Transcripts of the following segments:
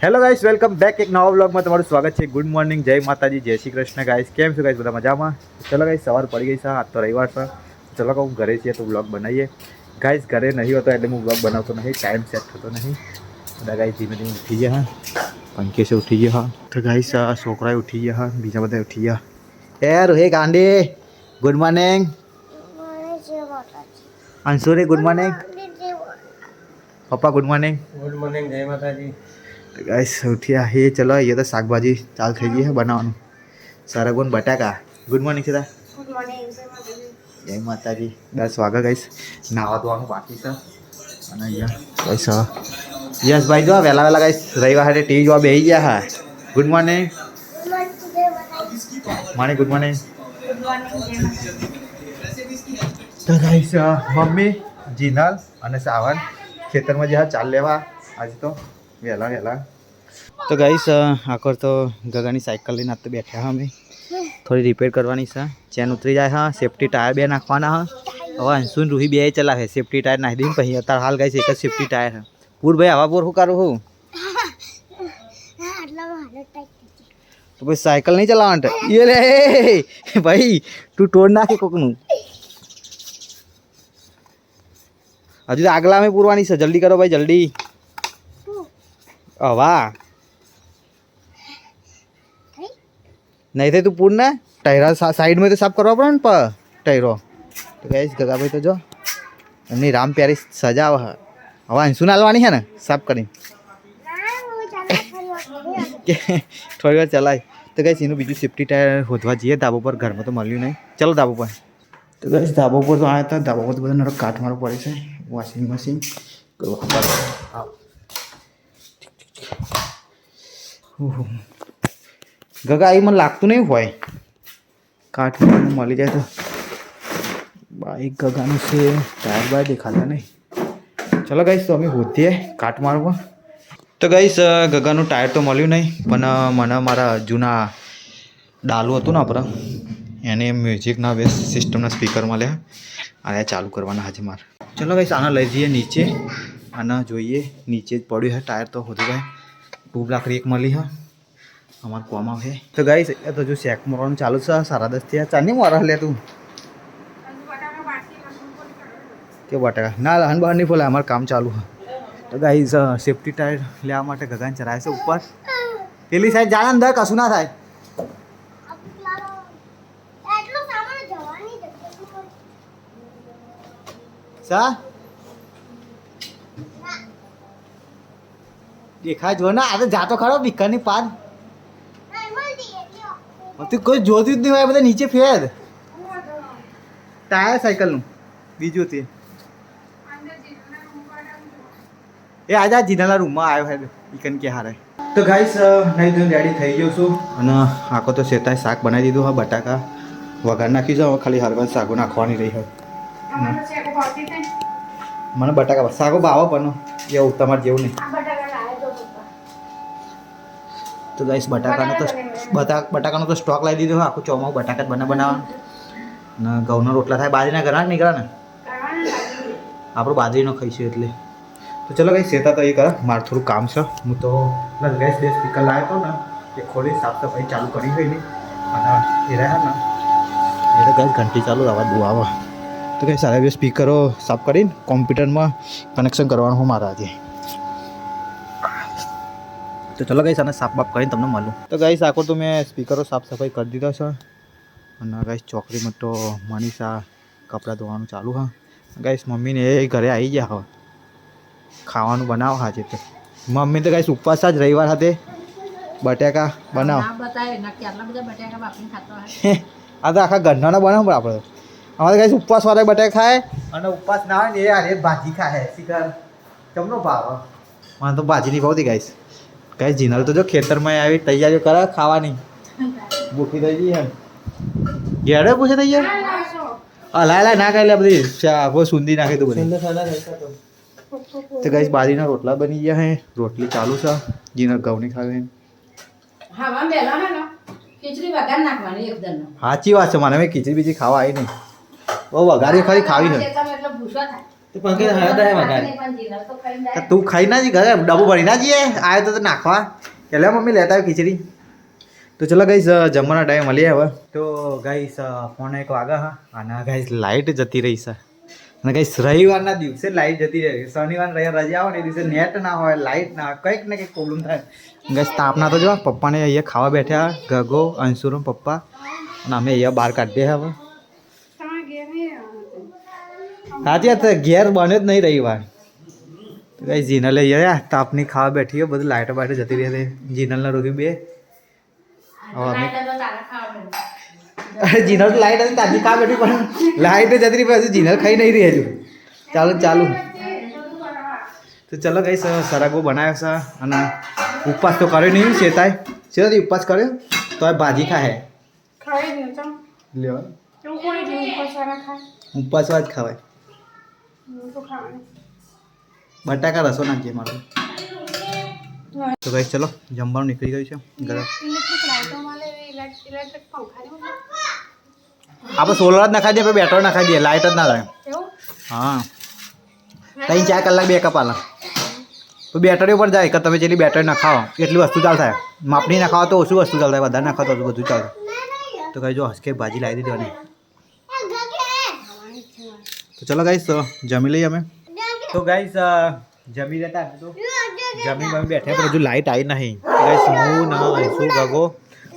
Hello guys, welcome back એક નવા વ્લોગમાં તમારું સ્વાગત છે. ગુડ મોર્નિંગ, જય માતાજી, જય શ્રી કૃષ્ણ ગાઈસ. કેમ છો ગાઈસ? બધા મજામાં? ચલો ગાઈસ, સવાર પડી ગઈ છે. આજ તો રવિવાર છે. ચલો કહું ઘરે છીએ તો વ્લોગ બનાવીએ. ગાઈસ ઘરે નહીં હોતો એટલે હું વ્લોગ બનાવતો નહીં, ટાઈમ સેટ થતો નહીં. બધા ગાઈસ ધીમે ધીમે ઉઠી ગયા હા, પંખે ઉઠી ગયા હા. તો ગાઈસ છોકરાએ ઉઠી ગયા હા, બીજા બધા ઉઠી ગયા. એ રોહે ગાંડી, ગુડ મોર્નિંગ. અંશુરી ગુડ મોર્નિંગ. પપ્પા ગુડ મોર્નિંગ. ગુડ મોર્નિંગ, જય માતાજી. ગાઈસ ઉઠ્યા હે. ચલો ये तो શાક ભાજી ચાલ થઈ ગઈ હે બનાવવાનું. સરગવો ને બટાકા. ગુડ મોર્નિંગ સીધા. ગુડ મોર્નિંગ, જય માતાજી. 10 વાગ્યા ગાઈસ. નાવા ધોવાનું બાકી છે. અને અહીંયા ગાઈસ યસ ભાઈ જો વહેલા વહેલા ગાઈસ રવિવાર હાટે ટીવી જોવા બેસી ગયા હા. Good morning. Morning good morning. તો ગાઈસ મમ્મી જીનલ અને સાવન ખેતરમાં જે ચાલ લેવા આજે તો વહેલા વહેલા. તો ગાઈસ આખર તો ગગાની સાયકલ લઈને આજ તો બેઠા હા અમે. થોડી રિપેર કરવાની છે. ચેન ઉતરી જાય હા, સેફ્ટી ટાયર બે નાખવાના હા. હવે અંશુન રૂહી બે ચલાવે. સેફ્ટી ટાયર નાખી દઈને પછી અત્યારે હાલ ગાઈસ એક જ સેફ્ટી ટાયર હા. પૂર ભાઈ હવા બોર શું કરું હું તો પછી સાયકલ નહીં ચલાવવાનું એ લે ભાઈ તું તોડ નાખે કોકનું. હજુ તો આગલા મેં પૂરવાની છે. જલ્દી કરો ભાઈ જલ્દી. હવા નહીં થાય તું પૂર ને ટાયરા સાઈડમાં તો સાફ કરવા પડે ને ટાયરો. તો ગાઈસ ગગાભાઈ તો જો એમની રામ પ્યારી સજા આવે. હવે અંશુ નાલવાની છે ને સાફ કરીને થોડી વાર ચલાય. તો ગાઈસ એનું બીજું સેફ્ટી ટાયર શોધવા જઈએ ધાબો પર. ઘરમાં તો મળ્યું નહીં. ચલો ધાબો પર. તો ગાઈસ ધાબો પર તો આવ્યા હતા. ધાબો પર તો બધા કાટ મારવો પડે છે. વોશિંગ મશીન ગગા એ મને લાગતું નહીં હોય કાટ મળી જાય તો. બાઈક ગગાનું છે. ટાયર બાય દેખાતા નહીં. ચલો ગાઈસ તો અમે હોતીએ કાટ મારવા. તો ગાઈસ ગગાનું ટાયર તો મળ્યું નહીં, પણ મને મારા જૂના ડાલું હતું ને આપણે એને મ્યુઝિકના બેસ સિસ્ટમના સ્પીકર મળ્યા અને ચાલુ કરવાના હજી મારે. ચલો ગાઈસ આના લઈ જઈએ નીચે. આના જોઈએ નીચે જ પડ્યું છે ટાયર. તો હોતું ભાઈ 2 લાખ એક મળી હા અમારે કોમ આવે. તો ગાઈસ એ તો જો શેક મારવાનું ચાલુ છે. 10:30 થયા. ચારની મારા લે તું કે બટાકા ના લહન બહાર નહીં ફોલે. અમારે કામ ચાલુ છે. તો ગાઈસ સેફ્ટી ટાયર લેવા માટે ગગાન ચરાય છે ઉપર. પેલી સાઈડ જાણે અંદર કશું ના થાય. સા દેખાય જો ને આ તો જાતો ખરો બીકરની પાદ. તું કોઈ જોતું જ નહીં હોય. બધા નીચે ફેર ટાયર સાયકલનું બીજું તે એ આજે આ જીનાના રૂમમાં આવ્યો હોય બીકન કે હારે. તો ગાઈસ નહીં તો રેડી થઈ ગયો છું. અને આખો તો શેતાએ શાક બનાવી દીધું હા. બટાકા વઘાર નાખી જાઓ. ખાલી હરવા શાકો નાખવાની રહી હોય. મને બટાકા શાકો ભાવો પણ એવું તમારે જેવું નહીં. તો ગાઈસ બટાકાનો તો સ્ટોક લાવી દીધો. આખું ચોમાવું બટાકા જ બનાવવાનું. ને ઘઉંના રોટલા થાય. બાજરીના ઘણા નીકળ્યા ને આપણું બાજરીનો ખાઈશું એટલે. તો ચલો ગાઈસ શેતા તો એ કરે. મારે થોડું કામ છે. હું તો ગેસ બે સ્પીકર લાવ્યો હતો ને એ ખોલી સાફ સફાઈ ચાલુ કરી હોય ને અને એ રહ્યા ને એ તો ગાઈસ ઘંટી ચાલુ અવાજ બહુ આવે. તો ગાઈસ સારા બે સ્પીકરો સાફ કરીને કોમ્પ્યુટરમાં કનેક્શન કરવાનું હું મારા આજે. તો ચલો ગાઈસ આને સાફ બાફ કરીને તમને મળું. તો ગાઈસ આખો તો મેં સ્પીકરો સાફ સફાઈ કરી દીધા છે. અને ગાઈસ ચોકડીમાં તો મનીષા કપડાં ધોવાનું ચાલુ હા. ગાઈસ મમ્મીને એ ઘરે આવી ગયા હવે ખાવાનું બનાવો આજે તો. મમ્મી તો ગાઈસ ઉપવાસ જ રવિવાર hatte બટાકા બનાવો. આ તો આખા ઘરનાના બનાવો આપણે. અમારે ગાઈસ ઉપવાસ વાળા બટાકા ખાય અને ઉપવાસ ના હોય ને એ અરે ભાજી ખાય. શિખર કેમનો ભાવ મને તો ભાજીની ભાવતી ગાઈસ. ગાઈસ જીનલ તો જો ખેતરમાં આવી તૈયારીઓ કરે ખાવાની. ભૂખી થઈ ગઈ એમ ઘેરે પૂછે થઈ જાય. હલાય ના ખાઈ લે બધી બહુ સુંદી નાખી તું બધી. તો ગાઈસ બાજરીના રોટલા બની ગયા હે. રોટલી ચાલુ છે. જીનલ ઘઉંની ખાવી. સાચી વાત છે. મને મેં ખીચડી બીજી ખાવા આવી નહીં. બહુ વઘારી ખરી ખાવી છે. તો પંકે હળદર વગાડ તું ખાઈ ના જી ઘરે ડબ્બો ભરી ના જઈએ આવ્યો તો નાખવા એટલે મમ્મી લેતા આવી ખીચડી તો ચલો ગાઈસ જમવાના ટાઈમ મળીએ હવે તો ગાઈસ ફોન એક વાગે હા અને ગાઈસ લાઇટ જતી રહી છે અને ગાઈસ રવિવારના દિવસે લાઇટ જતી રહી શનિવાર રજા આવે ને એ દિવસે નેટ ના હોય લાઇટ ના કંઈક ને કંઈક પ્રોબ્લેમ થાય ગાઈસ તાપના તો જો પપ્પાને અહીંયા ખાવા બેઠ્યા ગગો અંશુરો પપ્પા અને અમે અહીંયા બહાર કાઢીએ હવે સાચી વાત ઘેર બને જ નહીં રવિવાર ગાઈસ જીનલે અહીંયા તાપની ખાવા બેઠી બધું લાઇટો બાઇટો જતી રહી હતી જીનલના રોકી બે જીનલ લાઈટ હતી તાજી ખા બેઠી પણ લાઈટ જતી રહી પછી જીનલ ખાઈ નહીં રહી હજુ ચાલુ તો ચલો ગઈ સરગવો બનાવ્યો છે અને ઉપવાસ તો કર્યો નહીં શેતાય શેતાથી ઉપવાસ કર્યો તો ભાજી ખાય લેવા ઉપવાસ જ ખાવાય બટાકા રસો નાખીએ મારો તો ગઈ ચલો જમવાનું નીકળી ગયું છે ગરમ આપણે સોલર જ નખાઈ દઈએ બેટર નખાઈ દઈએ લાઇટ જ ના થાય હા 3-4 કલાક બેકઅપ આલે તો બેટરી ઉપર જાય કે તમે જેટલી બેટરી નખાવો એટલી વસ્તુ ચાલ થાય માપની નખાવો તો ઓછું વસ્તુ ચાલ થાય વધારે નખાવો તો બધું ચાલે તો કઈ જો હસકે ભાજી લાવી દીધી તો ચલો ગાઈસ જમી લઈએ અમે તો ગાઈસ જમી લેતા તો જમી બેઠા પણ હજુ લાઇટ આવી નહીં ગાઈસ હું ના અંશુ ગગો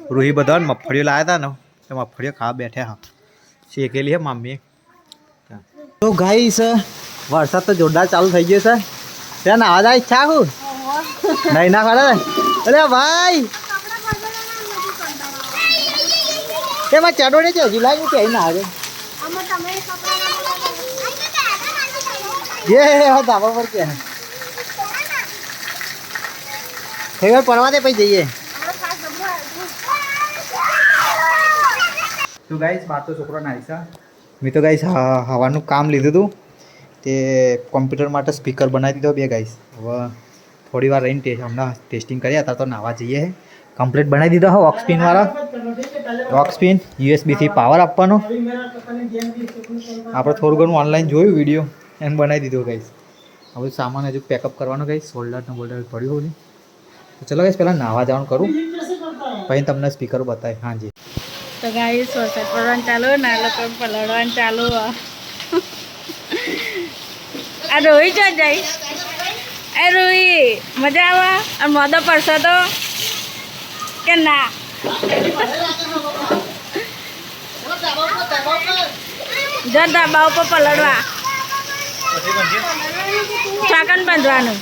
રૂહી બધા મગફળીઓ લાવ્યા હતા ને તો મગફળીઓ ખાવા બેઠા હા શેકેલી હે મમ્મી તો ગાઈસ વરસાદ તો જોરદાર ચાલુ થઈ ગયો છે ત્યાં નાવા જાય ઈચ્છા હું નહીં ના ખરે અરે ભાઈ એમાં ચડો નહીં છે હજુ લાગે કે ના આવે ये ધાબા પર કે થઈ પડવા દે પછી જઈએ તો ગાઈસ બાર તો છોકરો નાઈ છે મેં તો ગાઈસ હવાનું કામ લીધું હતું તે કોમ્પ્યુટર માટે સ્પીકર બનાવી દીધો બે ગાઈસ હવે થોડી વાર રહીને હમણાં ટેસ્ટિંગ કર્યા હતા તો નાવા જઈએ કમ્પ્લીટ બનાવી દીધો હા ઓક્સપિનવાળા ઓક્સપિન યુએસબીથી પાવર આપવાનો આપણે થોડું ઘણું ઓનલાઈન જોયું વિડીયો એને બનાવી દીધો ગાઈસ હવે સામાન હજુ પેકઅપ કરવાનો ગાઈસ શોલ્ડર બોલ્ડર પડ્યું હોય તો ચલો ગાઈસ પહેલાં નાવા જવાનું કરું પછી તમને સ્પીકરો બતાવે હાજી તો ગાઈસ વરસાદ પડવાનું ચાલુ ના લોકો પલળવાનું ચાલુ આ રોહી જ જાય એ રોહી મજા આવે અને મોદો પડશે તો કે ના જો ધાબા ઉપર પલળવા ચાકન બાંધવાનું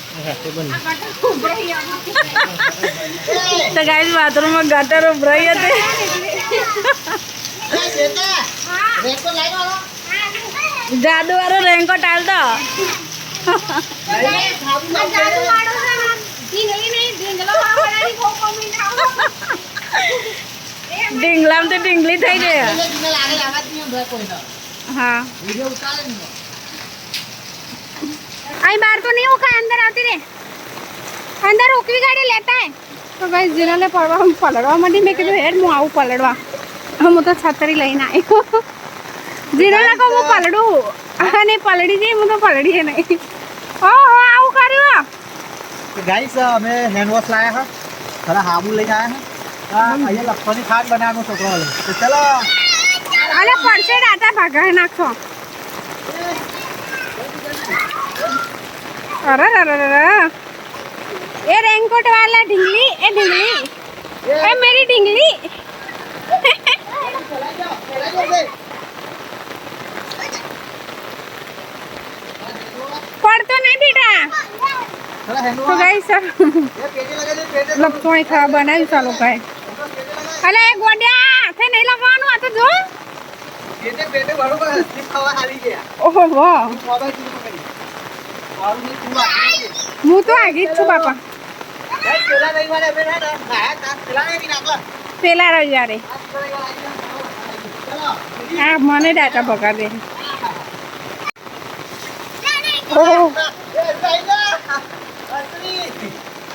તો ગાઈસ બાથરૂમમાં ગટર ઉભરાઈ હતી જાદુ વાળો રેનકોટ હાલતો ઢીંગલામ તો ઢીંગલી થઈ જાય हाँ आई बाहर तो नहीं होगा अंदर आती रे अंदर ओकवी गाड़ी लेता है तो गाइस जिन्होंने पलड़वा मंडी में कीधु हेड मु आऊँ पलड़वा हम तो छतरी लईने आयो जिन्होंने को मु पलड़ू अने पलड़ी जी मु तो पलड़ी है नहीं ओ आऊँ कर्यो तो गाइस અમે હેન્ડ વોશ લાયા હા ખરા હાબુ લઈને આયા હા અહીંયા લખવાની ખાટ બનાવવાનો છોકરો વાળો તો ચલો અલે પડશે ડાટા ભાગાઈ નાખો अरे ये रेनकोट वाला ढिंगली ए मेरी ढिंगली पढ़ तो नहीं बेटा तो गाइस लपटोई खा बनाई चालू काय अले एक गोडिया थे नहीं लगवानो आ तो जो पेटे पेटे बरोबर हस्ती खावा हाली ગયા ओहो वाह હું તો આગી જ છું બાપા પેલા રવિવારે હા મને ડાટા ભગાડે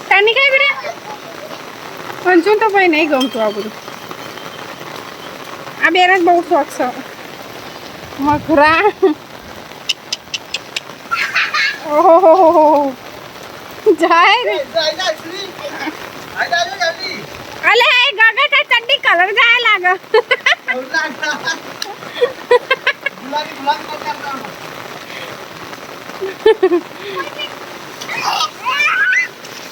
તને કઈ બેટા પંચું તો ભાઈ નહીં ગમતું આ બધું આ બેન જ બહુ શોખ છે મખરા ઓહો જાય રે અલે એ ગગા તા ચડ્ડી કલર જાય લાગે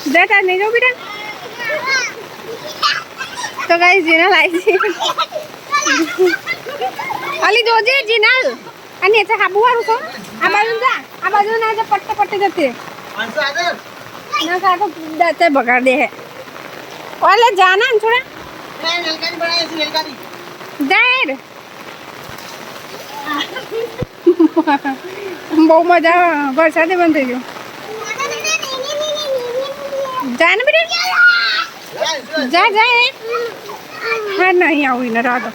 જતા નહીં જો બેટા તો ગાઈસ જીનલ આવી છે અલી જોજે જીનલ અને એ હાબુ વાળું છો આ બાજુ જા આ બાજુ ના જે પટ્ટે પટ્ટે જતી ના કાકો દાતે બગાડ દે હે ઓલે જાના ને થોડા રેલગાડી બનાવી છે રેલગાડી જાય રે બહુ મજા આવે વરસાદે બંધ થઈ ગયો જાય ને બેટા જા જા હા નહીં આવું ને રાતો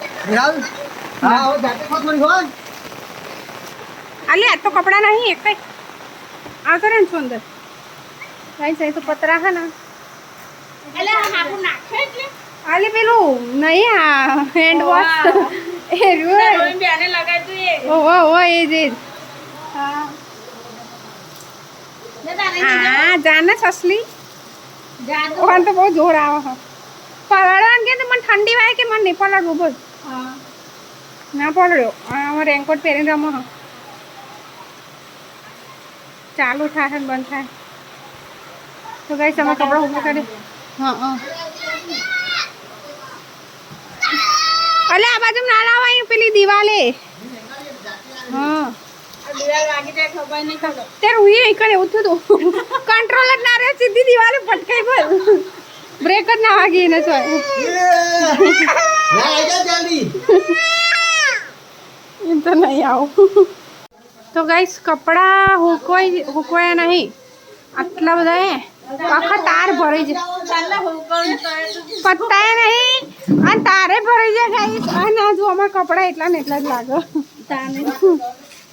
હા ઓ જાતે થોડી હોય અલે આ તો કપડા નહીં એક કઈ આ કરે ને સુંદર કઈ સહી તો પતરા હે ને અલે હાબુ નાખે એટલે અલે પેલું નહીં આ હેન્ડ વોશ એ રૂ બેને લગાડતું એ ઓ એ જે હા જાને સસલી ઓન તો બહુ જોર આવે છે પલળવાનું કે મને ઠંડી વાય કે મને નહીં પલળવું બોલ હા ના પલળ્યો આમાં રેનકોટ પહેરીને રમો ચાલુ થાય ને બંધ થાય તો ગાઈસ તમે કપડાં ઊભું કરી હા અલે આ બાજુ ના લાવાય પેલી દિવાલે હા દિવાલ વાગી જાય ખબર નહીં ખબર તે રૂઈ અહીં કરે એવું થયું કંટ્રોલ જ ના રહે સીધી દિવાલે પટકાઈ બોલ બ્રેક જ ના વાગી એને છો ના આજા જલ્દી એ તો નહીં આવું તો ગાઈસ કપડા હુકવાયા નહીં આટલા બધા હે આખા તાર ભરાઈ જાય પત્તાએ નહીં અને તારે ભરાઈ જાય ગાઈસ અને હજુ અમારા કપડા એટલા ને એટલા જ લાગે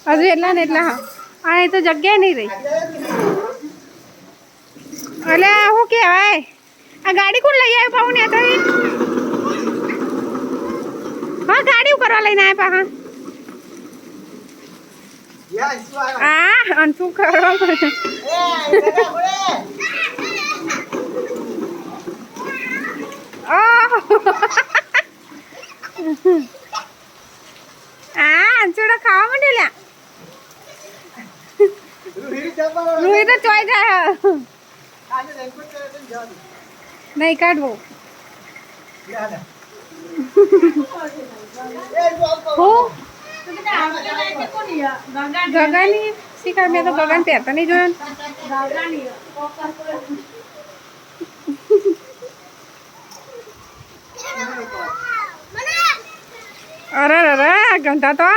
હજુ એટલા ને એટલા હા અને એ તો જગ્યા નહીં રહી એટલે શું કહેવાય આ ગાડી કોણ લઈ આવ્યું પાઉં ને તો હા ગાડી કરવા લઈને આવ્યા હા આ અંશુ કરવા અંશુડા ખાવા માંડેલા રૂહી તો ચોઈ જાય નહીં કાઢવો ગગાની શીખા મેં તો ગગાન પહેરતા નહીં જોયો અરે અરે ગંધા તો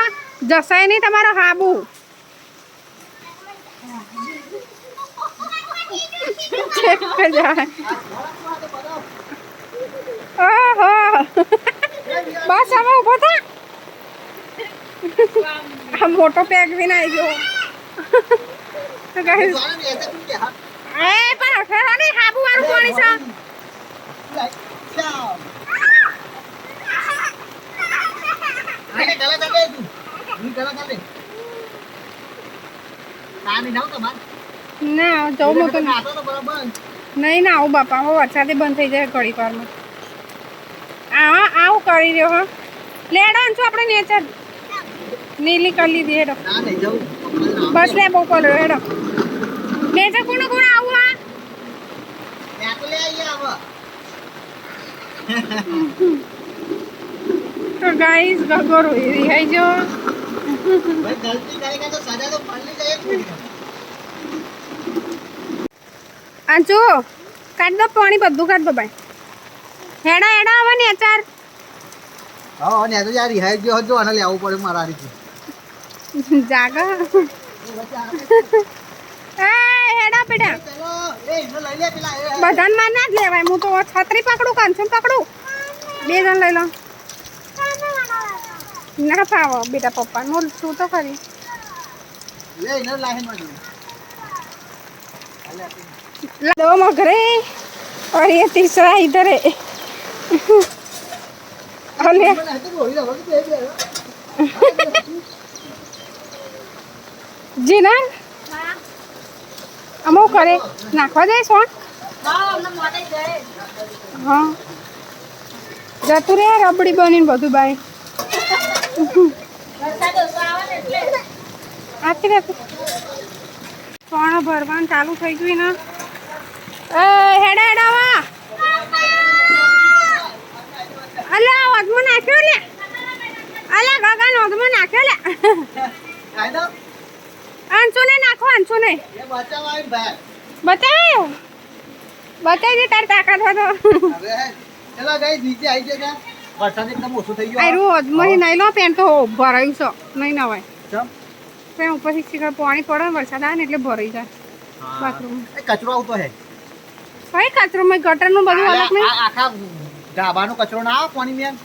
જસાય નહીં તમારો હાબુ ઓહો બસ હવે ઉભો થા આ મોટો પેક બી આવી ગયો તો ગાઈસ એ પણ ફેરો નહીં હાબુ વાળું પાણી છે આને ગલા દે તું ની ગલા દે તાની નાવ તો બાર ના જવું મોટો ના તો બરાબર નહીં ના આવું બાપા હવે વરસાદે બંધ થઈ જાય ઘડીક વારમાં આવું કરી રહ્યો હા લેડો છું આપણે નેચર નીલી કરી લીધી હેડો ના નહીં જાઉં બસ લે બહુ પલળો હેડો નેચર કોણ કોણ આવું હા ત્યાં તો લે આયા તો ગાઈસ ગગો રોઈ રહી જો ભાઈ ગલતી કરેગા તો સજા તો પડ લી જાય અંચુ કાઢ દો પાણી બધું કાઢ દો ભાઈ હેડા હેડા આવે ને અચાર હા ને તો યાર રિહાઈ ગયો હતો આને લેવું પડે મારા રીતે જાગા એ હેડા બેટા ચલો એ ઇનો લઈ લે પેલા બધાને માર ના જ લેવાય હું તો છત્રી પકડું કાંચન પકડું બે જણ લઈ લો ના ફાવો બેટા પપ્પા નું શું તો કરી લે ઇનો લાહે માં दो मगरे और ये तीसरा इधर है और ले जी ना અમુક કરે નાખવા જાય સોન હા જતું રે રબડી બનીને બધું બાય આથી રે સોણ ભરવાનું ચાલુ થઈ ગયું ને હેડા હેડાવા અલા વધમાં નાખ્યો લે અલા ગગન વધમાં નાખ્યો લે આંચો ને નાખો આંચો ને બતાવ્યો બતાવી દે તાર તાકાત હતો ચલો ગાઈસ નીચે આવી જજો વરસાદ એકદમ ઓછો થઈ ગયો આયરો વધમાં નહીં લો પેન તો ભરાયું છે નહીં નવાય ચમ પેન ઉપરથી શીખર પાણી પડે ને વરસાદ આવે ને એટલે ભરાઈ જાય બાથરૂમ એ કચરો આવતો હે કઈ કચરોમાં ગટરનું બધું અલગ નહીં આખા ઢાબાનો કચરો ના આવે પાણી મેં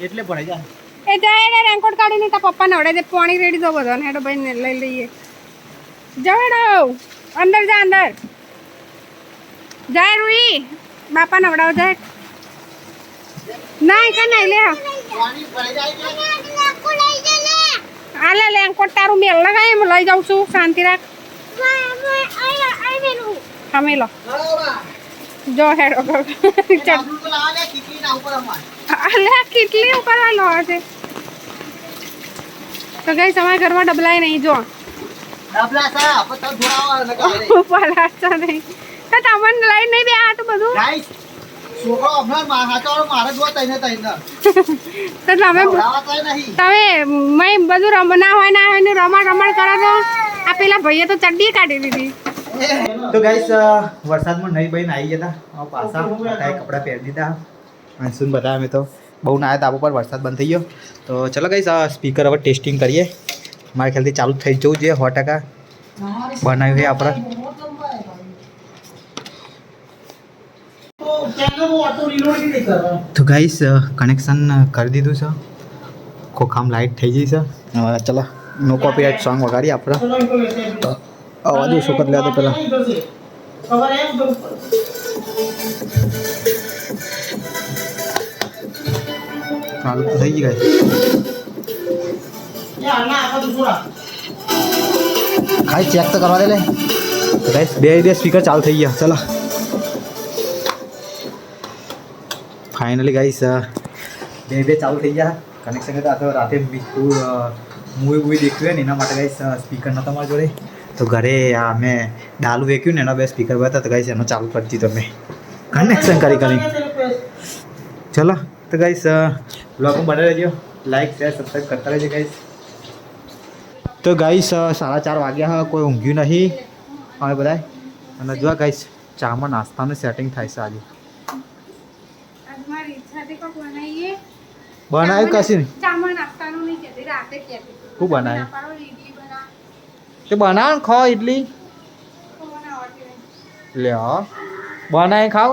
એટલે ભરાઈ જાય એ જાય ને રેનકોટ કાઢીને તાર પપ્પા નવડે દે પાણી રેડી દો બધા ને હેડો ભાઈ લઈ લઈએ જવેડો અંદર જા અંદર જાય રૂઈ બાપા નવડાવ જાય ના કે નહીં લે પાણી ભરાઈ જાય આલે રેનકોટ તારું મેલ લગાય એમ લઈ જાઉં છું શાંતિ રાખ અમે લો જો હેડો અલે કેટલી ઉપર લો છે તો ગઈ તમારા ઘરમાં ડબલાય નહીં જો ડબલા સા આપણે તો જોડાવા નકા પલાચા નહીં તો તમને લઈ નહીં બે આ તો બધું ગાઈસ છોકરો હમણાં હાચાવાળો મારે જો તઈને તઈને તો તમે મેં બધું ના હોય ને રમણ કરો તો આ પેલા ભાઈએ તો ચડ્ડી કાઢી દીધી તો ગાઈસ વરસાદમાં નહીં બહીને આવી જતા પાછા કાંઈ કપડાં પહેરી દીધા અંશુન બધા અમે તો બહુ ના આવ્યા તાપો પર વરસાદ બંધ થઈ ગયો તો ચલો ગાઈસ આ સ્પીકર હવે ટેસ્ટિંગ કરીએ મારા ખ્યાલથી ચાલુ થઈ જવું જોઈએ 100% બનાવ્યું છે આપણે તો ગાઈસ કનેક્શન કરી દીધું છે ખોખામ લાઇટ થઈ ગઈ છે હવે ચલો નો કોપીરાઇટ સોંગ વગાડીએ આપણે અવાજ ઓછો કરી લે તો પેલા ચાલુ તો થઈ ગઈ ખાલી ચેક તો કરવા દે લે ગાઈસ બે સ્પીકર ચાલુ થઈ ગયા ચલો ફાઇનલી ગાઈસ બે ચાલુ થઈ ગયા કનેક્શન તો રાતે મૂવી દેખ્યું ને એના માટે ગાઈસ સ્પીકર નહોતા મારા જોડે તો ઘરે આ મેં ડાલું વેક્યું ને એના બે સ્પીકર હતા તો ગાઈસ એનો ચાલુ કરી દીધો મેં કનેક્શન કરી ચલો તો ગાઈસ બ્લોગમાં બને રહેજો લાઈક શેર સબસ્ક્રાઈબ કરતા રહેજો ગાઈસ તો ગાઈસ 4:30 વાગ્યા કોઈ ઊંઘ્યું નહીં અમે બધા અને જો ગાઈસ ચામાં નાસ્તાનું સેટિંગ થાય છે આજે બનાવ્યું કશી નહીં શું બનાવ્યું તે બનાવ ખાઓ ઇડલી લે બનાવી ખાઓ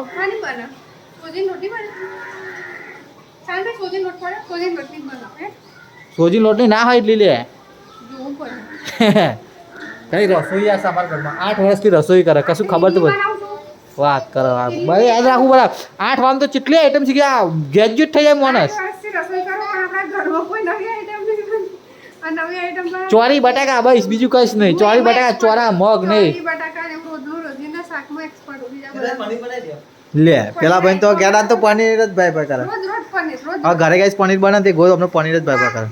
સોજી લોટની ના હોય ઇડલી લે કઈ રસોઈ આ અમારા ઘરમાં 8 વર્ષથી રસોઈ કરે કશું ખબર તો વાત કરો ભાઈ યાદ રાખવું બરાબર 8 વાગે તો કેટલી આઈટમ શીખી આ ગ્રેજ્યુએટ થઈ જાય માણસ ચોરી બટાકા બસ બીજું કઈ નહીં ચોરી બટાકા ચોરા મગ નહીં લે પેલા ભાઈ તો ગેડા તો પનીર જ ભાઈ ભાઈ કરે હા ઘરે ગાઈસ પનીર બને તે ગોળ અમને પનીર જ ભાઈ ભાઈ કરે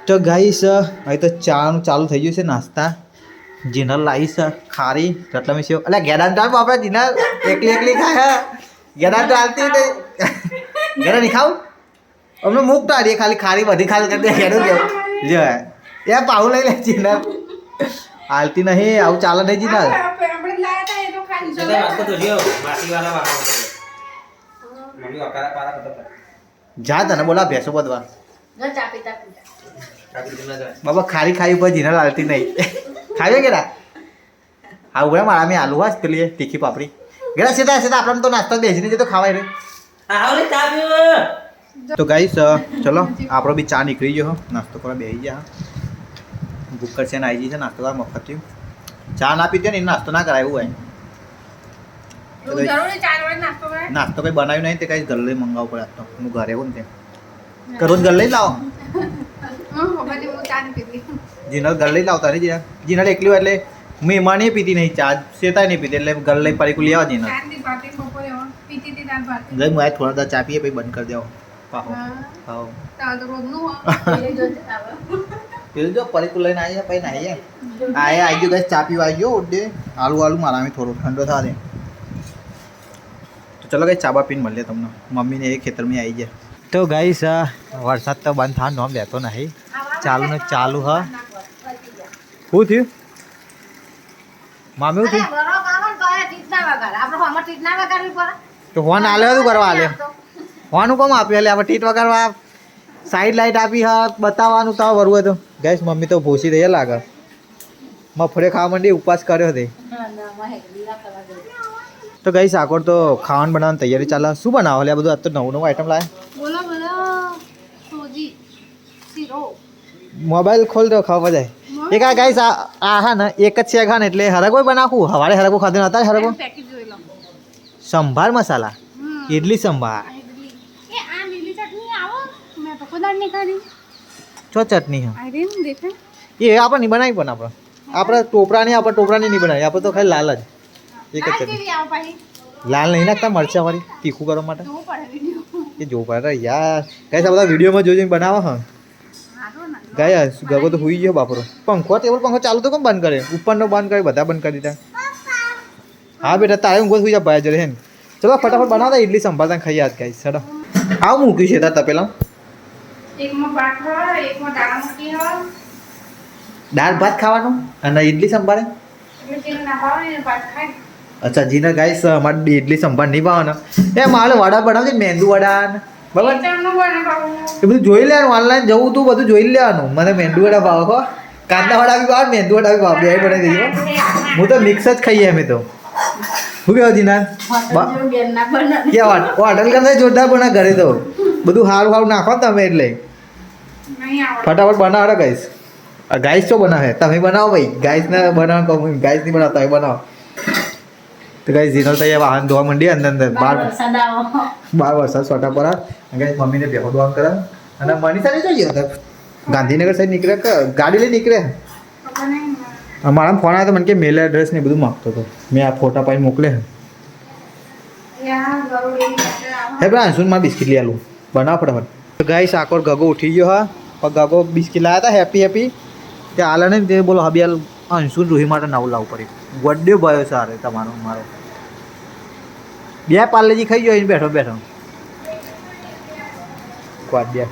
તો ગાઈસ અહીં તો ચાનું ચાલુ થઈ ગયું છે નાસ્તા જીનર લાવી છે ખારી રતલામી સેવ એટલે ગેડા તો આપણે જીનર એકલી ખાય ગેડા તો હાલતી ગેડા નહીં ખાવું અમને મૂક તો આડીએ ખાલી ખારી બધી ખાલી કરી દે ગેડું કેવું જો એ પાવું લઈ લે જીનર હાલતી નહીં આવું ચાલે નહીં જીનર જા તને બોલા ભેંસો બધવા બાબા ખારી ખાઈ પર જીનર હાલતી નહીં ખાવી ગેડા હા ઉભા મારા મેં આલુ વાસ પેલી તીખી પાપડી ગેડા સીધા આપણને તો નાસ્તો બેસીને જતો ખાવાય રે તો ગાઈસ ચલો આપણો બી ચા નીકળી ગયો નાસ્તો કરવા બેસી ગયા ભૂખર છે ને આવી ગઈ છે નાસ્તો કરવા મફત થયું ચા ના પીતી ને નાસ્તો ના કરાય એવું હોય નાસ્તો કંઈ બનાવ્યું નહીં તે કંઈ ઘર લઈ મંગાવવું પડે તો હું ઘરે એવું ને તે રોજ ઘર લઈ લાવો જીનલ ઘર લઈ લાવતા નહીં જીનલ એકલી હોય એટલે મેં એમાં નહીં પીતી નહીં ચા શેતાય નહીં પીતી એટલે ઘર લઈ પડીકું લેવા જઈને ચાંદી પાટી બપોરે પીતી હતી દાળ ભાત ગઈ હું થોડા દાળ ચા પીએ પછી બંધ કરી દેવો પાહો હા તાળ તો રોજનું પેલું જો પડીકું લઈને આવીએ પછી નાહીએ આવી ગયો ગઈ ચા પીવા આવી ગયો ઉડે આલુ મારા થોડો ઠંડો થવા દે તો ચલો ગઈ ચા બા પીને મળીએ તમને મમ્મીને એ ખેતરમાં આવી જાય તો ગાઈસ વરસાદ તો બંધ થવાનો નામ લેતો નહીં ચાલુ ને ચાલુ હા શું થયું મામી શું થયું તો ફોન આલ્યો હતું કરવા આલ્યો ફોન કોમ આપ્યો એટલે આપણે ટીટ વગાડવા સાઈડ લાઈટ આપી હા બતાવવાનું તો વરવું હતું ગાઈસ મમ્મી તો ભૂસી થઈ લાગે મફળે ખાવા માંડી ઉપવાસ કર્યો તે તો ગાઈસ આકોર તો ખાવાનું બનાવવાની તૈયારી ચાલે શું બનાવો લે આ બધું આજ તો નવું નવું આઈટમ લાવે બોલો બોલો સોજી શીરો મોબાઈલ ખોલ દો ખાવા જાય એક આ ગાઈસ આ હા ને એક જ છે ખા ને એટલે હરગો બનાવું હવારે હરગો ખાધો નતા હરગો પેકેટ જોઈ લો સંભાર મસાલા ઇડલી સંભાર એ આ લીલી ચટણી આવો મેં તો ખુદાર નહીં ખાધી ચો ચટણી હા આઈ રીન દેખે એ આપણે નહીં બનાવી પણ આપણે ટોપરાની નહીં બનાવી આપણે તો ખાલી લાલ જ એક જ આ ચટણી કેવી આવો પાહી લાલ નહીં નાખતા મરચાં વાળી તીખું કરવા માટે જોવું પડે વિડિયો એ જોવું પડે યાર ગાઈસ આ બધા વિડીયોમાં જોઈને બનાવો હા હારો ના ગાય ગગો તો હુઈ ગયો બાપરો ટેબલ પંખો ચાલુ તો કેમ બંધ કરે ઉપરનો બંધ કરે બધા બંધ કરી દીધા હા બેટા તારે ઊંઘો સુઈ જા ભાઈ જરે હે ચલો ફટાફટ બનાવતા ઇડલી સંભાળતા ખાઈએ આજ ગાઈસ ચલો આવ મૂક્યું છે તાર તપેલા એકમાં ભાત હોય એકમાં દાળ મૂકી હોય દાળ ભાત ખાવાનું અને ઇડલી સંભાળે એટલે જેને ના ભાવે ને ભાત ખાય અચ્છા જીને ગાઈસ અમારે ઇડલી સંભાળ નહીં ભાવવાના એ મારે વડા બનાવજે મેંદુ વડા ને બરાબર ચણનું બને બાબુ એ બધું જોઈ લેવાનું ઓનલાઈન જવું તું બધું જોઈ લેવાનું મને મેંદુ વડા ભાવ હો કાંદા વડા બી ભાવ મેંદુ વડા બી ભાવ બે બનાવી દેજો હું તો મિક્સ જ ખાઈએ અમે તો શું કહેવાય જીના કે હોટલ કરતા જોરદાર બના ઘરે તો બધું સારું સારું નાખો તમે એટલે નહીં આવડે ફટાફટ બનાવો ગાઈસ ગાઈસ તો બનાવે તમે બનાવો ભાઈ ગાઈસને બનાવો કહું ગાઈસ નહીં બનાવતા તમે બનાવો તો ગાઈસ જીનલ તો વાહન ધોવા માંડી અંદર બાર વરસાદ સોટા પર ગાઈસ મમ્મીને ભેગો ધોવા કરે અને મનીષા નહીં જોઈએ હતા ગાંધીનગર સાઈડ નીકળે કે ગાડી લઈ નીકળે ખબર નહીં મારા ફોન આવ્યો તો મને કે મેલ એડ્રેસ ને બધું માગતો હતો મેં આ ફોટા પાડી મોકલે યાર ગરોડી માટે આવો હે ભાઈ અંશુન માં બિસ્કિટ લઈ આલું બનાવ ફટાફટ ગાઈસ આકોર ગગો ઉઠી ગયો હા પણ ગગો બિસ્કિટ લાવ્યા હતા હેપી તે હાલે ને તે બોલો હબિયાલ અંશુન રૂહી માટે નવું લાવવું પડ્યું ગોડ્યો ભયો સારે તમારો મારો બે પાર્લેજી ખાઈ ગયો બેઠો ગોડ્યા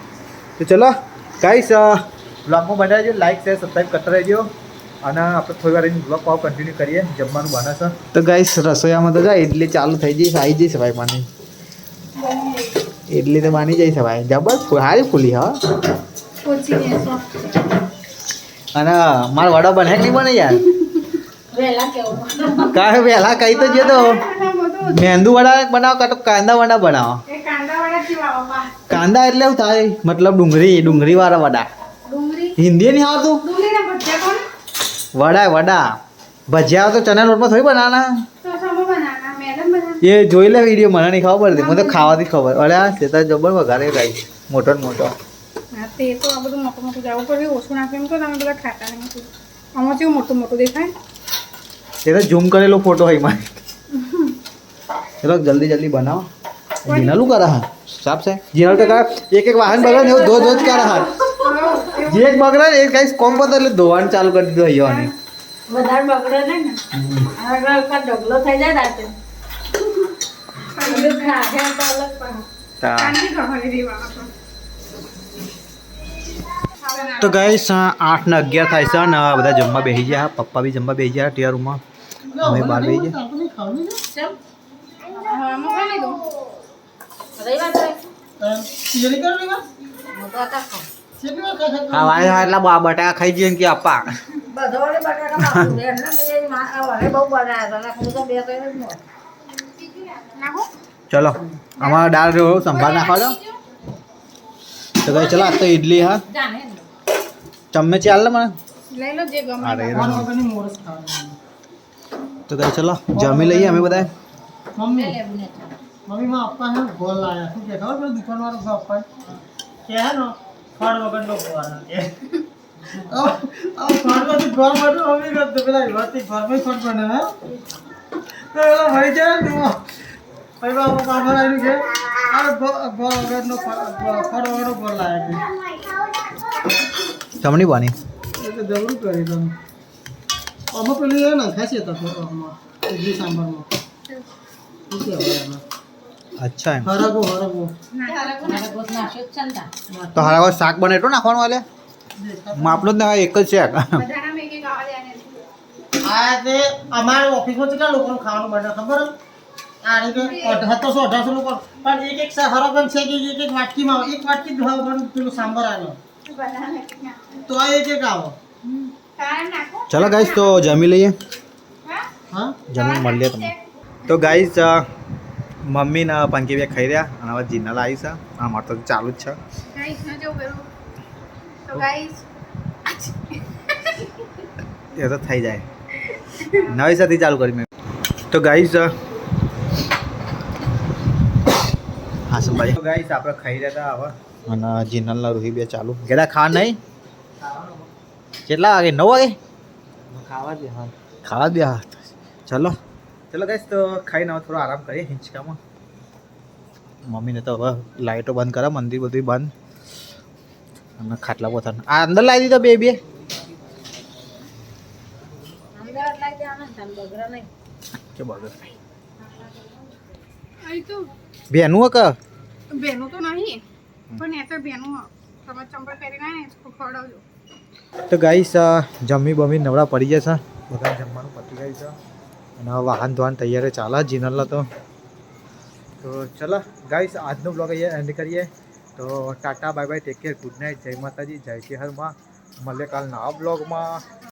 તો ચલો ગાઈસ બ્લોગમાં બનાવી દેજો લાઈક શેર સબસ્ક્રાઈબ કરતા રહેજો અને આપણે થોડી વાર બ્લોગ પાવ કન્ટિન્યુ કરીએ જમવાનું બનાવશે તો ગાઈસ રસોઈયામાં તો જાય ઇડલી ચાલુ થઈ જઈશ આવી જઈશ ભાઈ માની ઇડલી તો માની જઈશ ભાઈ જબર હારી ફૂલી હા ઓછી ગેસો અને મારા વડા બને કે નહીં બને યાર વેલા કેવું કાંઈ વહેલા કહી તો જતો મેંદુ વડા બનાવો કાં તો કાંદા વડા બનાવો એ કાંદા વડા જેવા બાપા કાંદા એટલે શું થાય મતલબ ડુંગળી વાળા વડા ડુંગળી હિન્દી નહીં આવતું ડુંગળીના ભજીયા કોણ વડા ભજીયા તો ચણા લોટમાં થોડી બનાવવાના તો સમો બનાના મેડમ બના એ જોઈ લે વિડીયો મને નહીં ખબર પડતી મને તો ખાવાથી ખબર અરે આ સેતા જબર વઘારે રાઈસ મોટો ને મોટો હા તે તો આ બધું મોટું મોટું જવું પડે ઓછું નાખે એમ તો તમે બધા ખાતા નહીં આમાં કેવું મોટું મોટું દેખાય એ તો ઝૂમ કરેલો ફોટો હોય મારે ચલો જલ્દી બનાવો જીનાલું કરે હા સાફ છે જીનાલ તો એક વાહન બગડે ને એવું ધો જ કરે હા જે એક બગડે ને એ કઈ કોમ પતો એટલે ધોવાનું ચાલુ કરી દીધું અહીંયાને વધારે બગડે નહીં ને આગળ કા ઢગલો થઈ જાય રાતે તો ગાઈસ 8 ને 11 થાય છે ને બધા જમવા બેસી ગયા પપ્પા બી જમવા બેસી ગયા ટીઆર રૂમમાં અમે બહાર બેસી ગયા હા વાય એટલા બટાકા ખાઈ જઈએ કે આપા ચલો અમારા દાળ સંભાળ નાખવા દો તો ભાઈ ચલો આજ તો ઇડલી હા ચમ્મચ ચાલ મને લઈ લો જે ગમે અરે તો કઈ ચલો જમી લઈએ અમે બધા મમ્મી માં આપવા હે ગોલ લાયા શું કે ખબર પેલો દુકાન વાળો આપવા કે હે નો ફળ વગર નો ગોળ કે ઘરમાંથી ઘર માટે અમે કરતો પેલા ઘરથી ઘરમાં ખોટ બને હા પેલા ભાઈ જાય ને ભાઈ બાબા બાબા આવ્યું કે આ ગોળ વગરનો ખોટ વગરનો ગોળ લાવે જમણી બની એટલે જરૂર કરી તમે આમાં પેલી એ ના ખાસી હતા ઇડલી સાંભારમાં શું કહેવાય એમાં અચ્છા એમ હરગો હરગો તો હારા શાક બને એટલું નાખવાનું હાલે માપનો જ ના એક જ છે બધાના મેં કે ગાવા દે આને. આ તે અમારા ઓફિસમાં કેટલા લોકોનું ખાવાનું બને ખબર હે? આ રીતે 1700-1800 લોકો પણ એક એક હરગન છે કે એક એક વાટકીમાં એક વાટકી જ પણ પેલું સાંભાર આવે બધાના મેં કે ના. તો આ એક એક આવો તારે નાખો. ચલો ગાઈસ તો જમી લઈએ હા? હા જમી મળીએ તમને તો ગાઈસ મમ્મી ને પંકી બે ખાઈ રહ્યા અને હવે જીનલ આવી છે અમારે તો ચાલુ જ છે ગાઈસ ન જેવું કરું. તો ગાઈસ એ તો થઈ જાય નવી સાથે ચાલુ કરી મેં તો ગાઈસ હા સંભાઈ તો ગાઈસ આપણે ખાઈ રહ્યા હતા હવે અને જીનલના રૂહી બે ચાલુ ગેડા ખા નહીં કેટલા વાગે 9 વાગે ખાવા દે હા ખાવા દે હા ચલો ચલો ગાઈસ તો ખાઈને હવે થોડો આરામ કરીએ હિંચકામાં મમ્મીને તો હવે લાઇટો બંધ કરે મંદિર બધું બંધ અને ખાટલા પોતાને આ અંદર લાવી દીધો બે કે બગર અહીં તો બેનું કે બેનું તો નહીં પણ એ તો બેનું તમે ચંપલ પહેરી ના ને ખવડાવજો. તો ગાઈસ જમી બમી નવરા પડી જશે બધા જમવાનું પતી ગયું છે અને હવે વાહન ધોવાન તૈયારી ચાલે જીનલનો તો ચલો ગાઈસ આજનો બ્લોગ અહીંયા એન્ડ કરીએ તો Tata bye bye take care good night જય માતાજી જય શ્રી હરમાં મળીએ કાલ નવા બ્લોગમાં